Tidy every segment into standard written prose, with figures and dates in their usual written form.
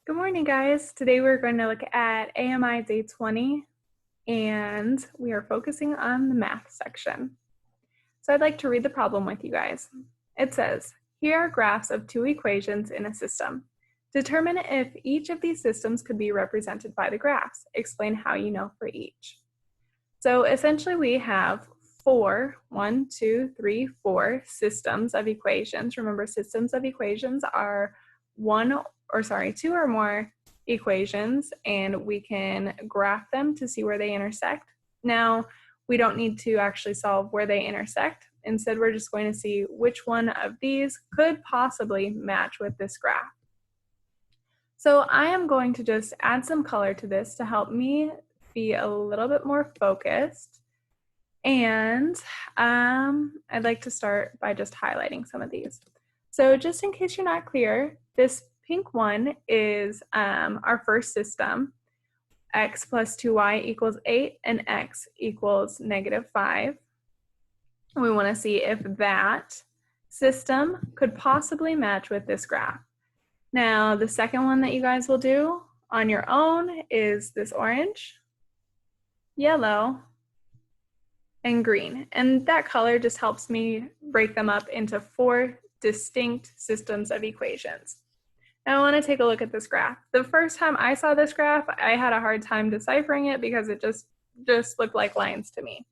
Good morning, guys. Today we're going to look at AMI Day 20, and we are focusing on the math section. So I'd like to read the problem with you guys. It says, here are graphs of two equations in a system. Determine if each of these systems could be represented by the graphs. Explain how you know for each. So essentially we have four systems of equations. Remember, systems of equations are two or more equations, and we can graph them to see where they intersect. Now, we don't need to actually solve where they intersect. Instead, we're just going to see which one of these could possibly match with this graph. So I am going to just add some color to this to help me be a little bit more focused. And I'd like to start by just highlighting some of these. So just in case you're not clear, this pink one is our first system, x plus 2y equals 8 and x equals -5. We want to see if that system could possibly match with this graph. Now, the second one that you guys will do on your own is this orange, yellow, and green. And that color just helps me break them up into four distinct systems of equations. Now I want to take a look at this graph. The first time I saw this graph, I had a hard time deciphering it because it just looked like lines to me.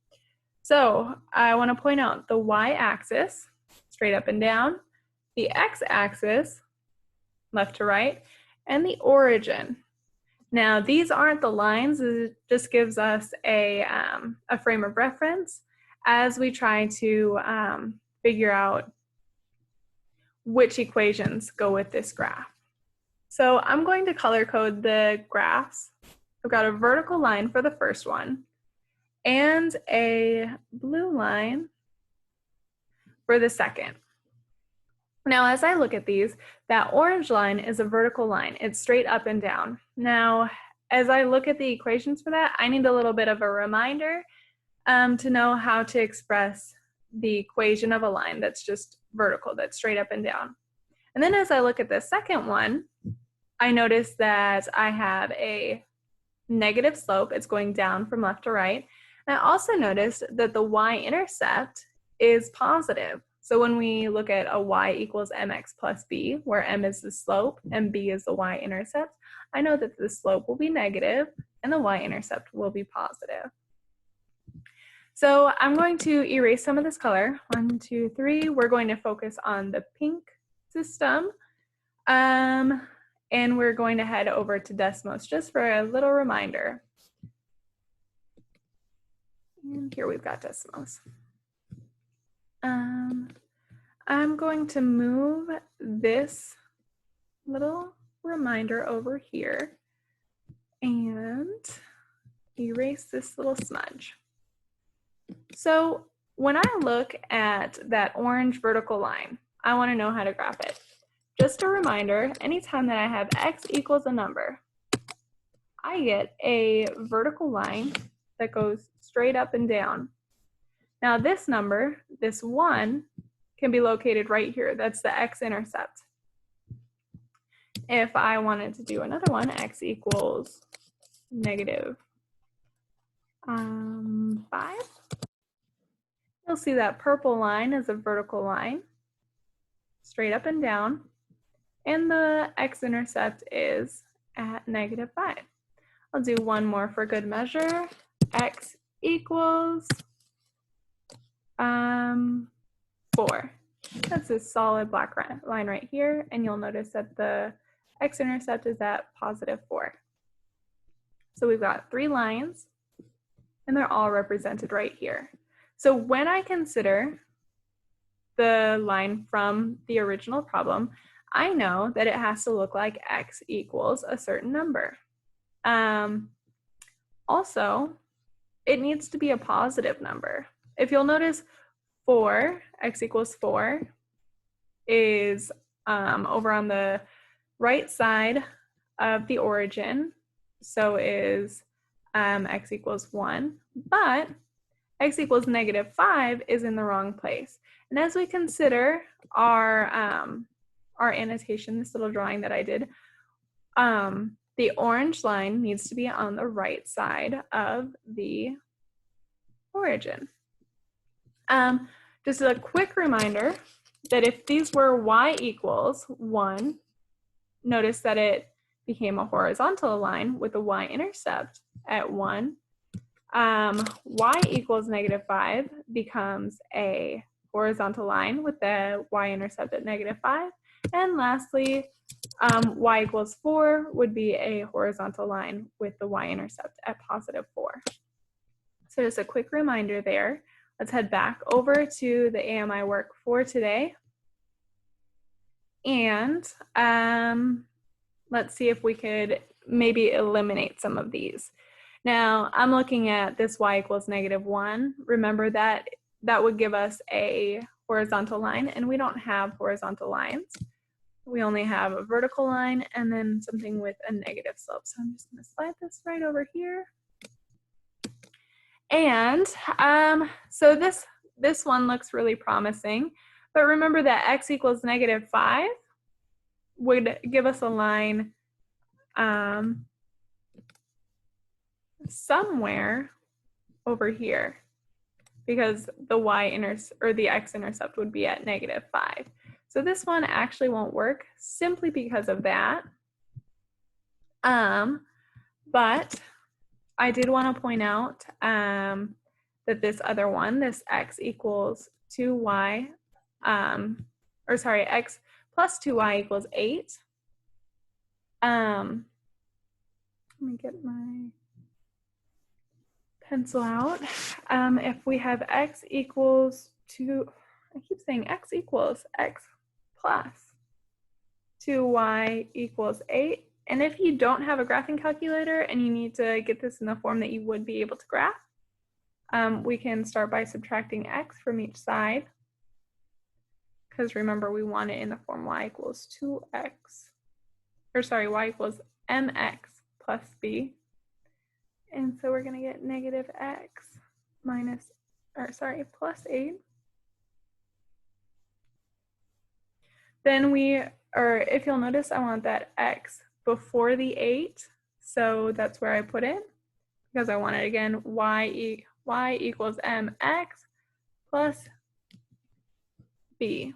So I want to point out the y-axis, straight up and down, the x-axis, left to right, and the origin. Now these aren't the lines, it just gives us a frame of reference as we try to figure out which equations go with this graph. So I'm going to color code the graphs. I've got a vertical line for the first one and a blue line for the second. Now, as I look at these, that orange line is a vertical line. It's straight up and down. Now, as I look at the equations for that, I need a little bit of a reminder to know how to express the equation of a line that's just vertical, that's straight up and down. And then as I look at the second one, I notice that I have a negative slope. It's going down from left to right. And I also noticed that the y-intercept is positive. So when we look at a y equals mx plus b, where m is the slope and b is the y-intercept, I know that the slope will be negative and the y-intercept will be positive. So I'm going to erase some of this color. 1, 2, 3. We're going to focus on the pink system. And we're going to head over to Desmos just for a little reminder. And here we've got Desmos. I'm going to move this little reminder over here and erase this little smudge. So when I look at that orange vertical line, I want to know how to graph it. Just a reminder, anytime that I have x equals a number, I get a vertical line that goes straight up and down. Now this number, this 1, can be located right here. That's the x-intercept. If I wanted to do another one, x equals -5, you'll see that purple line is a vertical line, straight up and down, and the x-intercept is at -5. I'll do one more for good measure. X equals 4. That's a solid black line right here, and you'll notice that the x-intercept is at +4. So we've got 3 lines, and they're all represented right here. So when I consider the line from the original problem, I know that it has to look like x equals a certain number. Also, it needs to be a positive number. If you'll notice, 4, x equals 4, is over on the right side of the origin, so is x equals 1, but x equals -5 is in the wrong place. And as we consider our annotation, this little drawing that I did, the orange line needs to be on the right side of the origin. Just a quick reminder that if these were y equals 1, notice that it became a horizontal line with a y-intercept at 1. Y equals -5 becomes a horizontal line with the y-intercept at -5. And lastly, y equals 4 would be a horizontal line with the y-intercept at +4. So just a quick reminder there. Let's head back over to the AMI work for today. And let's see if we could maybe eliminate some of these. Now, I'm looking at this y equals -1. Remember that that would give us a horizontal line, and we don't have horizontal lines. We only have a vertical line and then something with a negative slope. So I'm just going to slide this right over here. And so this one looks really promising, but remember that x equals -5 would give us a line somewhere over here, because the x-intercept would be at -5. So this one actually won't work simply because of that. But I did want to point out that this other one, this x equals 2y, x plus 2y equals 8. Let me get my pencil out. If we have x equals 2, I keep saying x equals x plus 2y equals 8. And if you don't have a graphing calculator and you need to get this in the form that you would be able to graph, we can start by subtracting x from each side. Because remember, we want it in the form y equals 2x, y equals mx plus b. And so we're going to get -x plus 8. Then if you'll notice, I want that x before the 8, so that's where I put it, because I want it again, y equals mx plus b.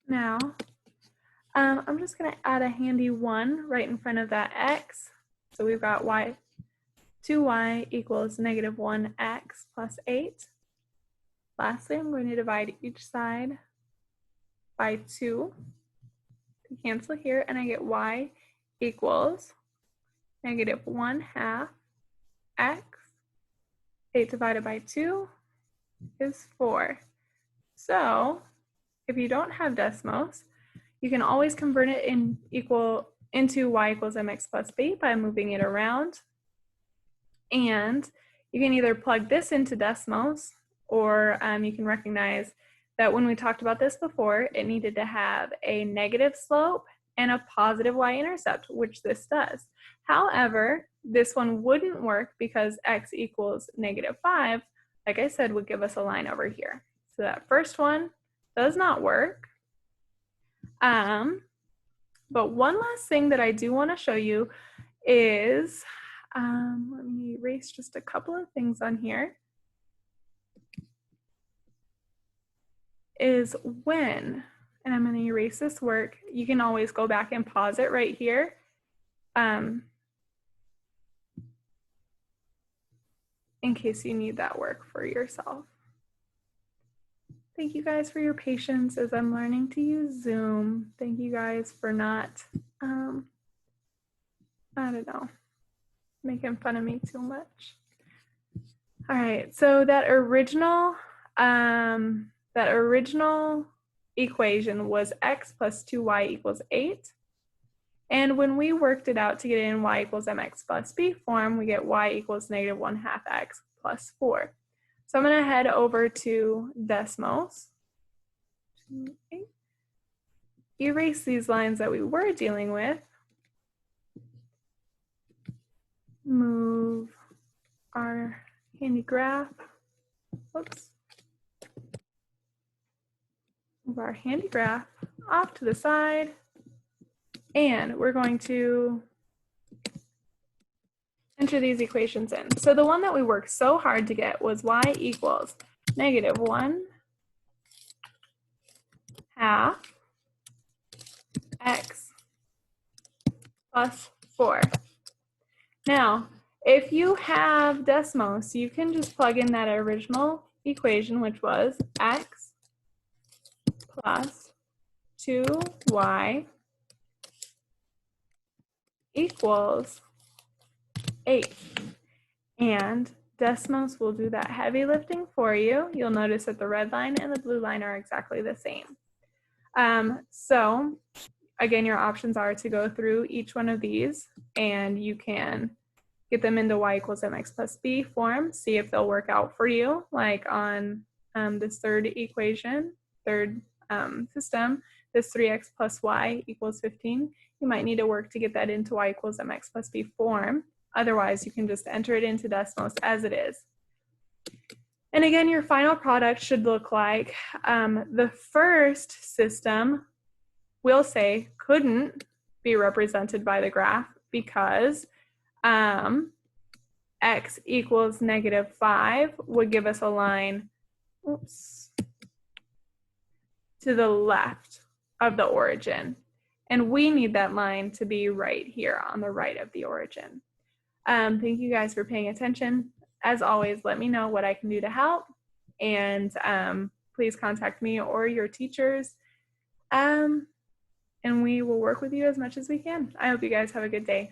Now, I'm just going to add a handy 1 right in front of that x. So we've got 2y equals -1x plus 8. Lastly, I'm going to divide each side by 2 to cancel here, and I get y equals -1/2 x. 8 divided by 2 is 4. So if you don't have Desmos, you can always convert it into y equals mx plus b by moving it around. And you can either plug this into Desmos, or you can recognize that when we talked about this before, it needed to have a negative slope and a positive y-intercept, which this does. However, this one wouldn't work because x equals -5, like I said, would give us a line over here. So that first one does not work. But one last thing that I do want to show you is, let me erase just a couple of things on here, is when, and I'm going to erase this work, you can always go back and pause it right here. In case you need that work for yourself. Thank you guys for your patience as I'm learning to use Zoom. Thank you guys for not, I don't know, making fun of me too much. All right, so that original equation was x plus 2y equals 8. And when we worked it out to get it in y equals mx plus b form, we get y equals -1/2 x plus 4. So I'm going to head over to Desmos. Erase these lines that we were dealing with. Move our handy graph. Whoops. Move our handy graph off to the side. And we're going to enter these equations in. So the one that we worked so hard to get was y equals negative 1 half x plus 4. Now, if you have Desmos, you can just plug in that original equation, which was x plus 2y equals 8. And Desmos will do that heavy lifting for you. You'll notice that the red line and the blue line are exactly the same. So again, your options are to go through each one of these, and you can get them into y equals mx plus b form, see if they'll work out for you, like on this third equation, third system, this 3x plus y equals 15. You might need to work to get that into y equals mx plus b form. Otherwise, you can just enter it into Desmos as it is. And again, your final product should look like the first system, we'll say, couldn't be represented by the graph because x equals negative 5 would give us a line, to the left of the origin. And we need that line to be right here on the right of the origin. Thank you guys for paying attention. As always, let me know what I can do to help. And please contact me or your teachers. And we will work with you as much as we can. I hope you guys have a good day.